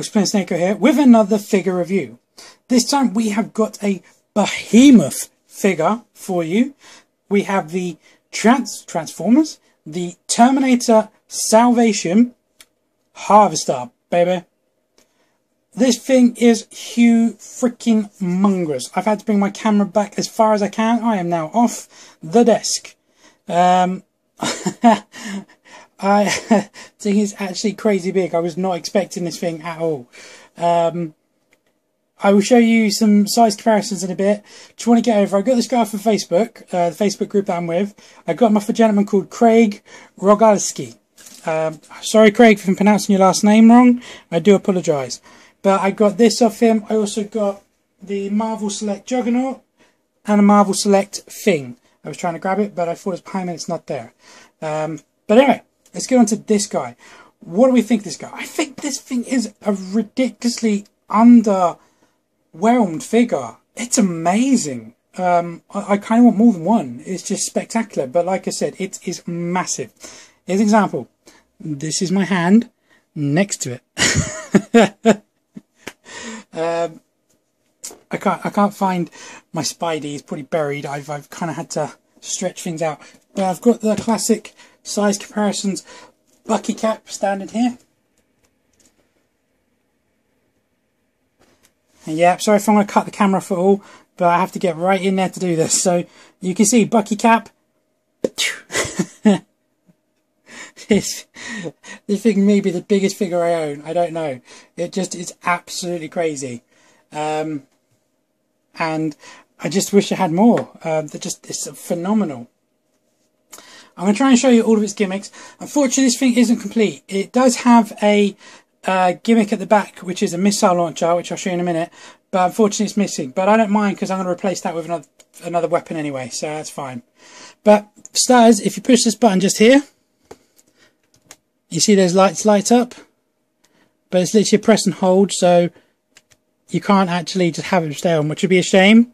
Spin Snako here with another figure review. This time we have got a behemoth figure for you. We have the Transformers, the Terminator Salvation Harvester, baby. This thing is huge freaking mongrous. I've had to bring my camera back as far as I can. I am now off the desk. I think it's actually crazy big. I was not expecting this thing at all. I will show you some size comparisons in a bit. Just want to get over. I got this guy from Facebook, the Facebook group that I'm with. I got him off a gentleman called Craig Rogalski. Sorry, Craig, if I'm pronouncing your last name wrong. I do apologise. But I got this off him. I also got the Marvel Select Juggernaut and a Marvel Select Thing. I was trying to grab it, but I thought it was behind me. It's not there. But anyway, let's get on to this guy. What do we think of this guy? I think this thing is a ridiculously underwhelmed figure. It's amazing. I kind of want more than one. It's just spectacular. But like I said, it is massive. Here's an example. This is my hand next to it. I can't find my Spidey. He's pretty buried. I've kind of had to stretch things out. But I've got the classic size comparisons. Bucky Cap standing here. And yeah, sorry if I'm going to cut the camera for all, but I have to get right in there to do this. So you can see Bucky Cap. This thing may be the biggest figure I own. I don't know. It just is absolutely crazy. And I just wish I had more. It's phenomenal. I'm going to try and show you all of its gimmicks. Unfortunately, this thing isn't complete. It does have a gimmick at the back, which is a missile launcher, which I'll show you in a minute. But unfortunately, it's missing. But I don't mind, because I'm going to replace that with another weapon anyway, so that's fine. But for starters, if you push this button just here, you see those lights light up? But it's literally a press and hold, so you can't actually just have it stay on, which would be a shame.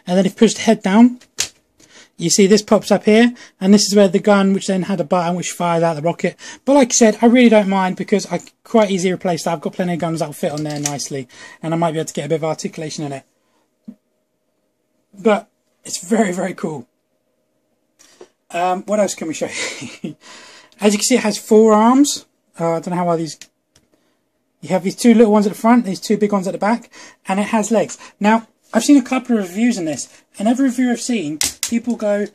And then if you push the head down, you see this pops up here, and this is where the gun, which then had a button which fires out the rocket. But like I said, I really don't mind, because I quite easily replace that. I've got plenty of guns that will fit on there nicely, and I might be able to get a bit of articulation in it. But it's very, very cool. What else can we show you? As you can see, it has 4 arms. I don't know how well these... You have these 2 little ones at the front, these 2 big ones at the back, and it has legs. Now, I've seen a couple of reviews on this, and every review I've seen, people go,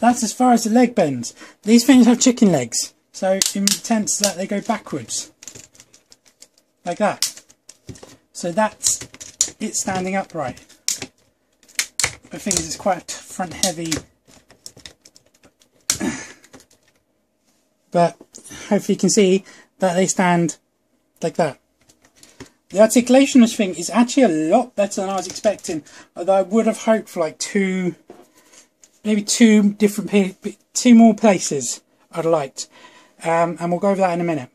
that's as far as the leg bends. These things have chicken legs, so in the sense that they go backwards, like that. So that's it standing upright. The thing is, it's quite front heavy, but hopefully you can see that they stand like that. The articulation of this thing is actually a lot better than I was expecting, although I would have hoped for like maybe two more places I'd liked. And we'll go over that in a minute.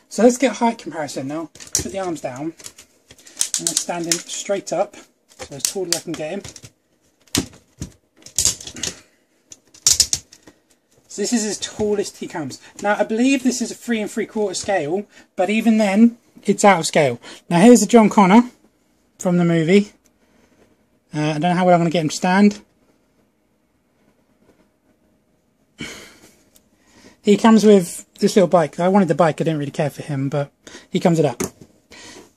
So let's get a height comparison now. Put the arms down, and I'm standing straight up, so as tall as I can get him. So this is as tallest he comes. Now I believe this is a 3 3/4 scale, but even then, it's out of scale. Now here's the John Connor from the movie. I don't know how well I'm going to get him to stand. He comes with this little bike. I wanted the bike, I didn't really care for him, but he comes with that.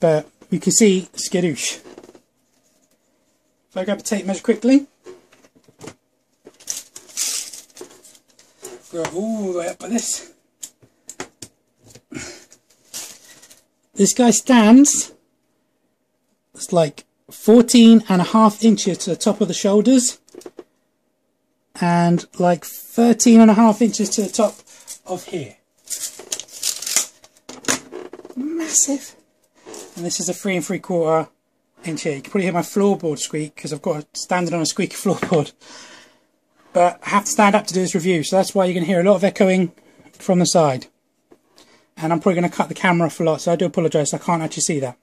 But you can see skadoosh. If I grab a tape measure quickly. Go all the way up like this. This guy stands, it's like 14.5 inches to the top of the shoulders, and like 13.5 inches to the top of here. Massive. And this is a 3 3/4 inch here. You can probably hear my floorboard squeak, because I've got it standing on a squeaky floorboard. But I have to stand up to do this review, so that's why you're going to hear a lot of echoing from the side. and I'm probably going to cut the camera off a lot, so I do apologise, I can't actually see that.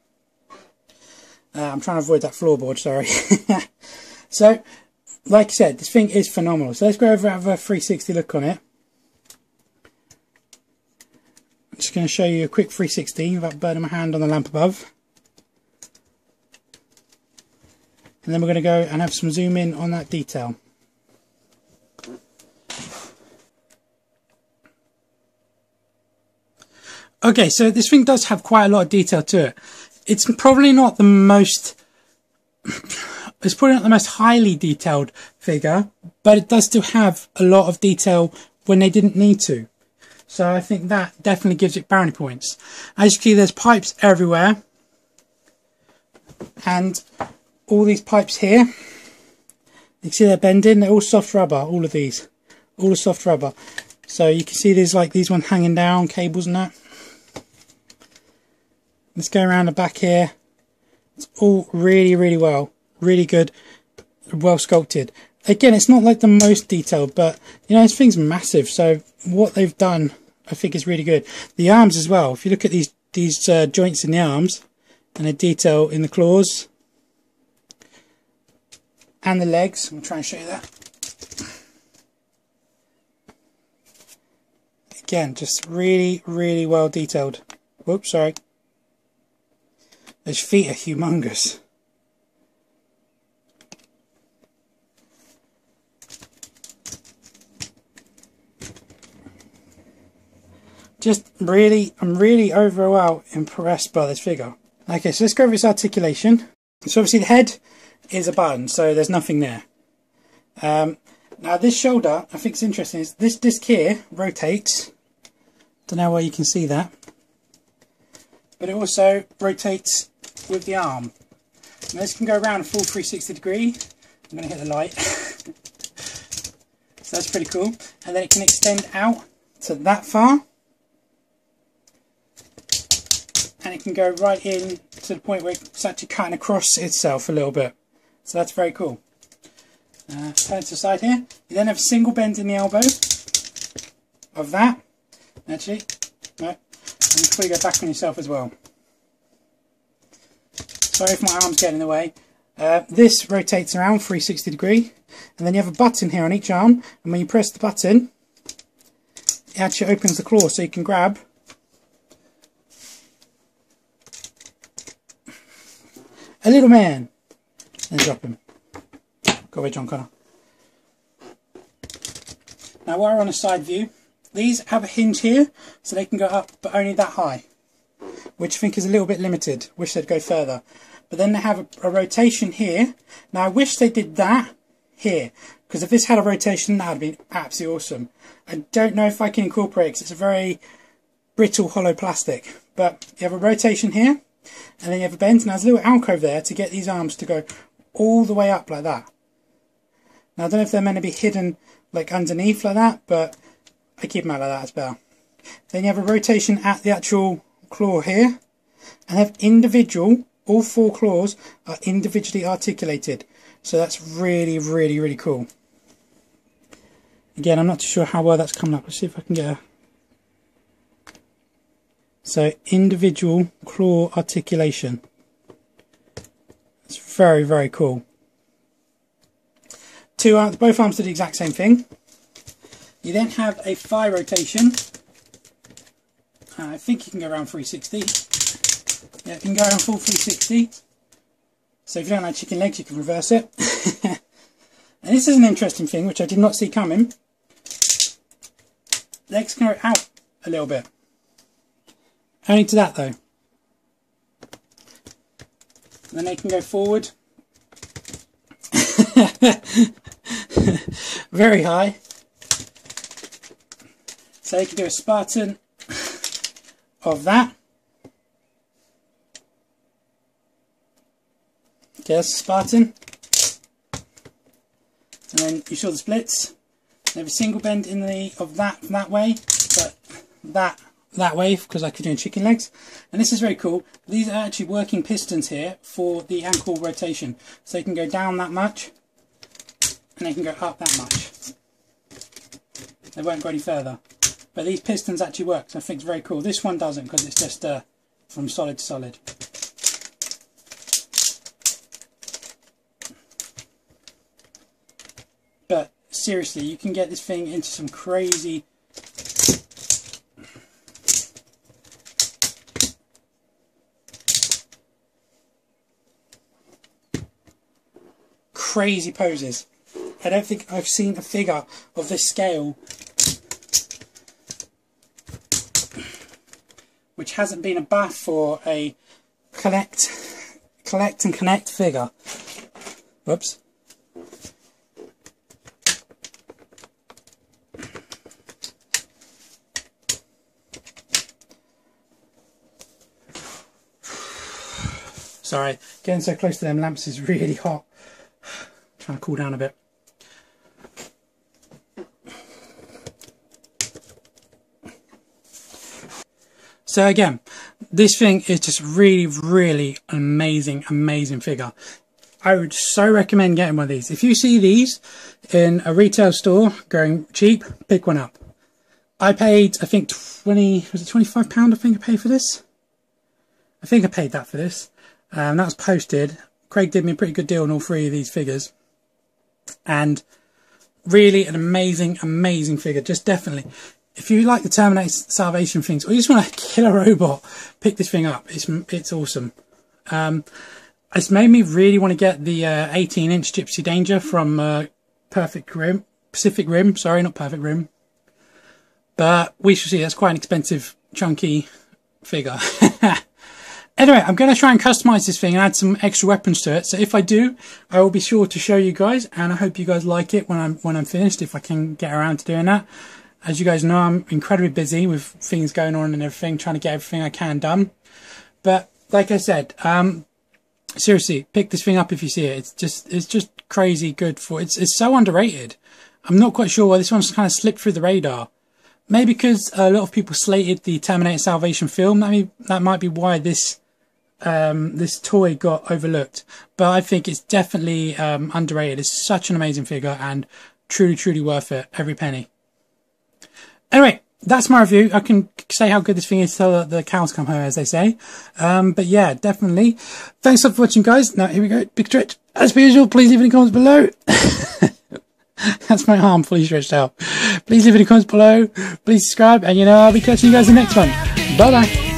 I'm trying to avoid that floorboard, sorry. So, like I said, this thing is phenomenal. So let's go over and have a 360 look on it. I'm just going to show you a quick 360 without burning my hand on the lamp above. And then we're going to go and have some zoom in on that detail. Okay, so this thing does have quite a lot of detail to it. It's probably not the most... It's probably not the most highly detailed figure, but it does still have a lot of detail when they didn't need to. So I think that definitely gives it brownie points. As you can see, there's pipes everywhere. And all these pipes here, you can see they're bending. They're all soft rubber, all of these. All the soft rubber. So you can see there's like these ones hanging down, cables and that. Let's go around the back here. It's all really really good, well sculpted. Again, it's not like the most detailed, but you know, this thing's massive, so what they've done I think is really good. The arms as well, if you look at these joints in the arms and the detail in the claws and the legs, I'm going to try and show you that. Again, just really well detailed. Whoops, sorry. Those feet are humongous. I'm really overall impressed by this figure. Okay, so let's go over its articulation. So obviously the head is a button, so there's nothing there. Now this shoulder, I think it's interesting, is this disc here rotates. Don't know why you can see that. But it also rotates with the arm. Now this can go around a full 360 degree. I'm going to hit the light. So that's pretty cool. And then it can extend out to that far. And it can go right in to the point where it's actually cutting across itself a little bit. So that's very cool. Turn it to the side here. You then have a single bend in the elbow of that. Actually, no. And before you go back on yourself as well. Sorry if my arm's getting in the way. This rotates around 360 degree. And then you have a button here on each arm. And when you press the button, it actually opens the claw so you can grab a little man and drop him. Go away, John Connor. Now while we're on a side view, these have a hinge here so they can go up but only that high, which I think is a little bit limited. Wish they'd go further. But then they have a rotation here. Now I wish they did that here, because if this had a rotation that would have been absolutely awesome. I don't know if I can incorporate it because it's a very brittle hollow plastic, but you have a rotation here. And then you have a bend, and there's a little alcove there to get these arms to go all the way up like that. Now I don't know if they're meant to be hidden like underneath like that, but I keep them out like that, it's better. Then you have a rotation at the actual claw here, and have individual, all four claws are individually articulated. So that's really cool. Again, I'm not too sure how well that's coming up. Let's see if I can get a... So, individual claw articulation. It's very cool. Both arms do the exact same thing. You then have a thigh rotation. I think you can go around 360. Yeah, you can go around full 360. So if you don't like chicken legs, you can reverse it. And this is an interesting thing, which I did not see coming. Legs can go out a little bit. Only to that though. And then they can go forward. Very high. So you can do a Spartan of that. Okay, that's a Spartan. And then you saw the splits. They have a single bend in the of that way, but that way because I could do chicken legs. And this is very cool. These are actually working pistons here for the ankle rotation. So you can go down that much and they can go up that much. They won't go any further. but these pistons actually work, so I think it's very cool. This one doesn't, because it's just from solid to solid. But seriously, you can get this thing into some crazy poses. I don't think I've seen a figure of this scale which hasn't been a bath for a collect and connect figure. Whoops. Sorry, getting so close to them lamps is really hot. Trying to cool down a bit. So again, this thing is just really amazing figure. I would so recommend getting one of these. If you see these in a retail store going cheap, pick one up. I paid, I think was it £25 I think I paid for this? I think I paid that for this. That was posted. Craig did me a pretty good deal on all three of these figures. And really an amazing figure. Just definitely, if you like the Terminator Salvation things, or you just want a killer robot, pick this thing up. It's awesome. It's made me really want to get the 18-inch Gypsy Danger from Pacific Rim. Sorry, not Perfect Rim. But we shall see. That's quite an expensive, chunky figure. Anyway, I'm going to try and customize this thing and add some extra weapons to it. So if I do, I will be sure to show you guys, and I hope you guys like it when I'm finished, if I can get around to doing that. As you guys know, I'm incredibly busy with things going on and everything, trying to get everything I can done. But like I said, seriously, pick this thing up if you see it. It's just crazy good for it's so underrated. I'm not quite sure why this one's kind of slipped through the radar. Maybe because a lot of people slated the Terminator Salvation film. That might be why this toy got overlooked. But I think it's definitely underrated. It's such an amazing figure and truly worth it, every penny. Anyway, that's my review. I can say how good this thing is till the cows come home, as they say. But yeah, definitely. Thanks a lot for watching, guys. Now, here we go. Big stretch. As per usual, please leave any comments below. That's my arm fully stretched out. Please leave any comments below. Please subscribe. And, I'll be catching you guys in the next one. Bye-bye.